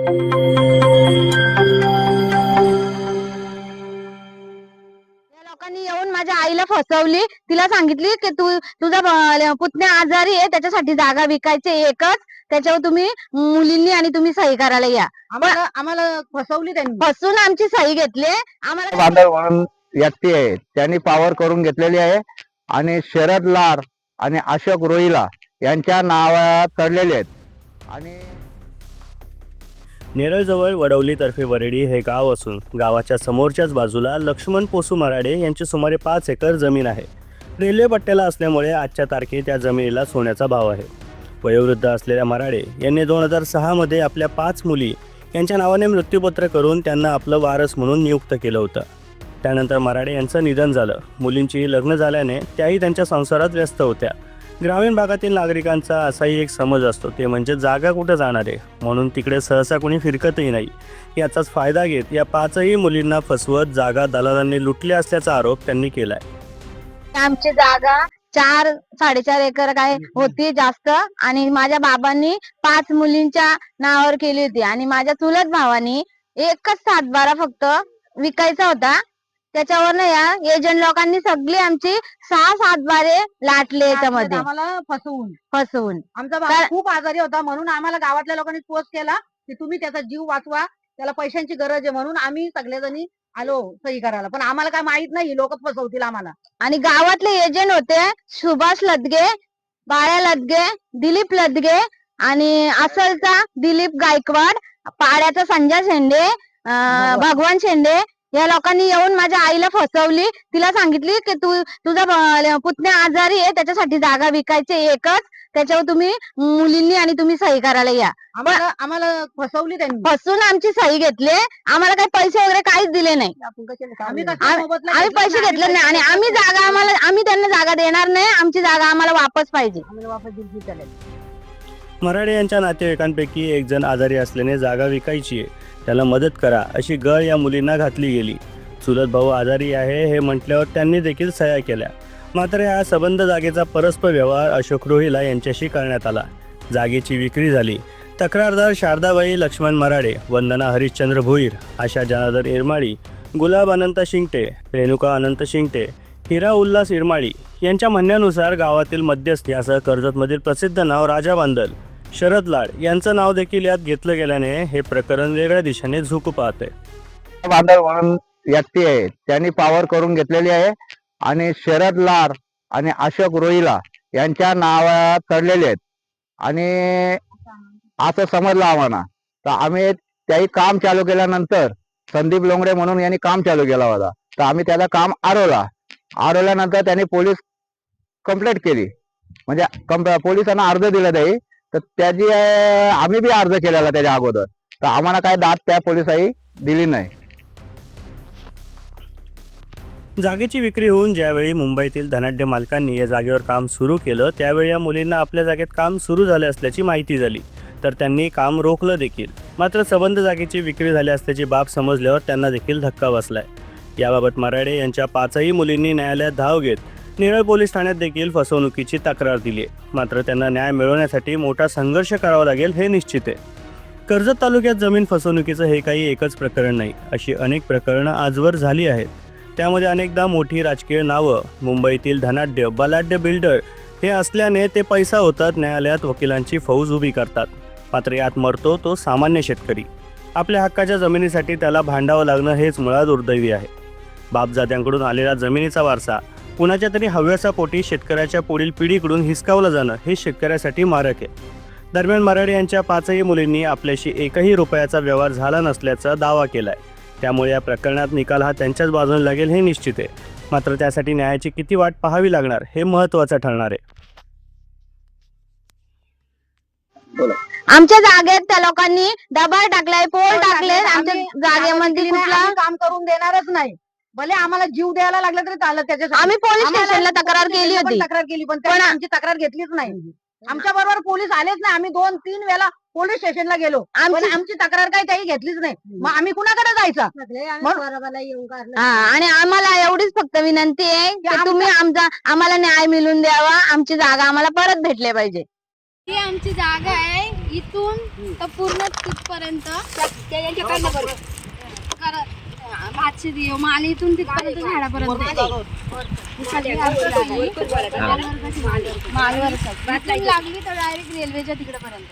लोकांनी येऊन माझ्या आईला फसवली, तिला सांगितली की तुझा पुतण्या आजारी आहे, त्याच्यासाठी जागा विकायची एकच, त्याच्यावर तुम्ही मुलींनी आणि तुम्ही सही करायला या. आम्हाला फसवली त्यांनी, फसून आमची सही घेतली. आम्हाला बांधव म्हणून व्यक्ती आहे, त्यांनी पावर करून घेतलेली आहे आणि शरद लाड आणि अशोक रोहिला यांच्या नावात चढलेले आहेत. आणि नेरळजवळ वडवली तर्फे वरेडी हे गाव असून गावाच्या समोरच्याच बाजूला लक्ष्मण पोसू मराडे यांची सुमारे 5 एकर जमीन आहे. रेल्वे पट्ट्याला असल्यामुळे आजच्या तारखेत या जमिनीला सोन्याचा भाव आहे. वयोवृद्ध असलेल्या मराडे यांनी 2006 मध्ये आपल्या 5 मुली यांच्या नावाने मृत्यूपत्र करून त्यांना आपलं वारस म्हणून नियुक्त केलं होतं. त्यानंतर मराडे यांचं निधन झालं. मुलींचीही लग्न झाल्याने त्याही त्यांच्या संसारात व्यस्त होत्या. ग्रामीण भागातील नागरिकांचा असाही एक समज असतो, ते म्हणजे जागा कुठं जाणार आहे म्हणून तिकडे सहसा कोणी फिरकतही नाही. याचाच फायदा घेत या 5ही मुलींना फसवत जागा दलालांनी लुटल्या असल्याचा आरोप त्यांनी केलाय. आमची जागा 4-4.5 एकर काय होती जास्त, आणि माझ्या बाबांनी 5 मुलींच्या नावावर केली होती आणि माझ्या चुलत भावानी एकच 7/12 फक्त विकायचा होता. त्याच्यावर या एजंट लोकांनी सगळी आमची 6-7/12 लाटले याच्यामध्ये आम्हाला फसवून. आमचा भाऊ खूप आजारी होता म्हणून आम्हाला गावातल्या लोकांनी पोस्ट केला की तुम्ही त्याचा जीव वाचवा, त्याला पैशांची गरज आहे, म्हणून आम्ही सगळेजणी आलो सही करायला. पण आम्हाला काय माहित नाही लोक फसवतील आम्हाला. आणि गावातले एजंट होते सुभाष लदगे, बाळ्या लदगे, दिलीप लदगे आणि असलचा दिलीप गायकवाड, पाड्याचा संजय शेंडे, भगवान शेंडे. या लोकांनी येऊन माझ्या आईला फसवली, तिला सांगितली की तुझा पुतण्या आजारी आहे, त्याच्यासाठी जागा विकायची एकच, त्याच्यावर तुम्ही मुलींनी आणि तुम्ही सही करायला या. आम्हाला फसवली त्यांनी, फसून आमची सही घेतली. आम्हाला काही पैसे वगैरे काहीच दिले नाही. आम्ही पैसे घेतले नाही आणि आम्ही त्यांना जागा देणार नाही. आमची जागा आम्हाला वापस पाहिजे. मराडे यांच्या नातेवाईकांपैकी एक जण आजारी असल्याने जागा विकायची आहे, त्याला मदत करा अशी गळ या मुलींना घातली गेली. चुलत भाऊ आजारी आहे हे म्हटल्यावर त्यांनी देखील सह्या केल्या. मात्र या सबंध जागेचा परस्पर व्यवहार अशोक रोहिला यांच्याशी करण्यात आला. जागेची विक्री झाली. तक्रारदार शारदाबाई लक्ष्मण मराडे, वंदना हरिश्चंद्र भोईर, आशा जनार्दन इरमाळी, गुलाब अनंत शिंगटे, रेणुका अनंत शिंगटे, हिरा उल्हास इरमाळी यांच्या म्हणण्यानुसार गावातील मध्यस्थी यासह कर्जतमधील प्रसिद्ध नाव राजा बांदल, शरद लाड यांचं नाव देखील यात घेतलं गेल्याने हे प्रकरण वेगळ्या दिशेने झुकू पाहते. बांधव म्हणून व्यक्ती आहे, त्यांनी पावर करून घेतलेली आहे आणि शरद लाड आणि अशोक रोहिला यांच्या नावात चढलेले आहेत. आणि असं समजलं आम्हाला, तर आम्ही त्याही काम चालू केल्यानंतर संदीप लोंगडे म्हणून यांनी काम चालू केला होता, तर आम्ही त्याला काम आरवल्यानंतर त्यांनी पोलीस कंप्लेंट केली, म्हणजे पोलिसांना अर्ज दिला त्याही, तर त्याची आम्ही बी अर्ज केलेला त्याच्या अगोदर, तर आम्हाला काय दाद त्या पोलिसांनी दिली नाही. जागेची विक्री होऊन ज्यावेळी मुंबईतील धनाढ्य मालकांनी या जागेवर काम सुरू केलं, त्यावेळी या मुलींना आपल्या जागेत काम सुरू झाले असल्याची माहिती झाली, तर त्यांनी काम रोखलं देखील. मात्र सबंध जागेची विक्री झाली असल्याची बाब समजल्यावर त्यांना देखील धक्का बसलाय. याबाबत मराडे यांच्या 5ही मुलींनी न्यायालयात धाव घेत नेरळ पोलीस ठाण्यात देखील फसवणुकीची तक्रार दिली आहे. मात्र त्यांना न्याय मिळवण्यासाठी मोठा संघर्ष करावा लागेल हे निश्चित आहे. कर्जत तालुक्यात जमीन फसवणुकीचं हे काही एकच प्रकरण नाही, अशी अनेक प्रकरणं आजवर झाली आहेत. त्यामध्ये अनेकदा मोठी राजकीय नावं, मुंबईतील धनाढ्य बलाढ्य बिल्डर हे असल्याने ते पैसा होतात न्यायालयात वकिलांची फौज उभी करतात. मात्र यात मरतो तो सामान्य शेतकरी. आपल्या हक्काच्या जमिनीसाठी त्याला भांडावं लागणं हेच मुळात दुर्दैवी आहे. बापजाद्यांकडून आलेला जमिनीचा वारसा कुणाच्या तरी हव्यासा पोटी शेतकऱ्याच्या पुढील पिढीकडून हिसकावलं जाणं हे शेतकऱ्यासाठी मारक आहे. दरम्यान मराडे यांच्या 5ही मुलींनी आपल्याशी एकही रुपयाचा व्यवहार झाला नसल्याचा दावा केलाय. त्यामुळे या प्रकरणात निकाल हा त्यांच्याच बाजूने लागेल हे निश्चित आहे. मात्र त्यासाठी न्यायाची किती वाट पाहावी लागणार हे महत्त्वाचं ठरणार आहे. आमच्या जागेत त्या लोकांनी दबाव टाकलाय, पोल टाकले. आमच्या जागेमध्ये कुठला काम करून देणारच नाही. भले आम्हाला जीव द्यायला लागला तरी चालत त्याच्यासाठी. आम्ही पोलीस स्टेशनला तक्रार केली होती, पण त्यांनी आमची तक्रार घेतलीच नाही. आमच्या बरोबर पोलीस आलेच नाही. आम्ही 2-3 वेळा पोलीस स्टेशनला गेलो, आमची तक्रार काही त्याही घेतलीच नाही. मग आम्ही कुणाकडे जायचं? आणि आम्हाला एवढीच फक्त विनंती आहे की तुम्ही आम्हाला न्याय मिळवून द्यावा. आमची जागा आम्हाला परत भेटले पाहिजे. ही आमची जागा आहे, इथून तर पूर्ण तिथपर्यंत भातशे देव माल इथून तिथपर्यंत झाडापर्यंत मालवर लागली तर डायरेक्ट रेल्वेच्या तिकडे पर्यंत.